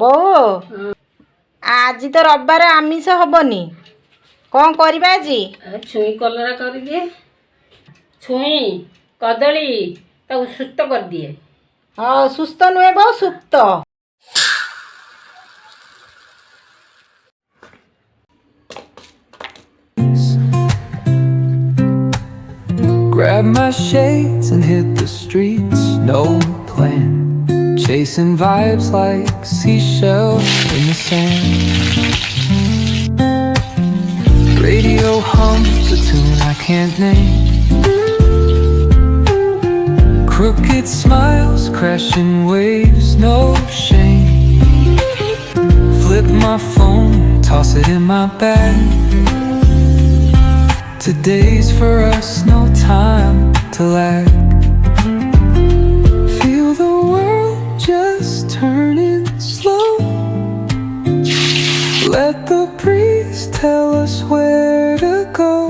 ବୋଉ ଆଜି ତ ରବିବାର ଆମିଷ ହବନି, କ'ଣ କରିବା ଆଜି? ଛୁଇଁ କଲରା କରିଦିଏ। ଛୁଇଁ କଦଳୀ ତାକୁ ସୁସ୍ଥ କରିଦିଏ। ହଁ, ସୁସ୍ଥ ନୁହେଁ ବୋଉ, ସୁପ୍ତ। Grab my shades and hit the streets, no plan. Chasing vibes like seashells in the sand. Radio hums a tune I can't name. Crooked smiles, crashing waves, no shame. Flip my phone, toss it in my bag. Today's for us, no time to lag. Feel the world just turning slow. Let the breeze tell us where to go.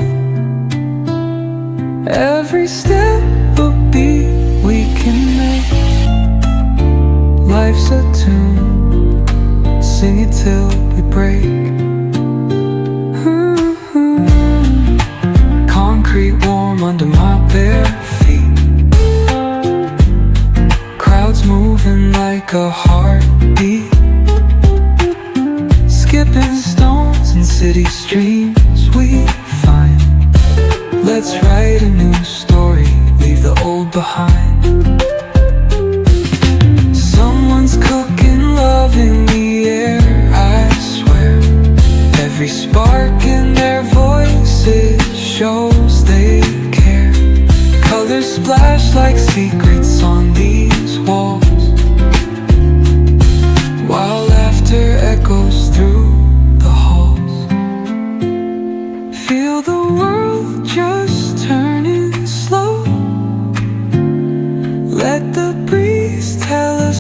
Every step a beat we can make. Life's a tune, sing it till we break. Concrete warm under my bare feet. Crowds moving like a heartbeat. Skipping stones in city streams we find. Let's write a new story, leave the old behind. Someone's cooking love in the air, I swear. Every spark in their voices shows they care. Colors splash like secrets on these walls, while laughter echoes through the halls. Feel the world just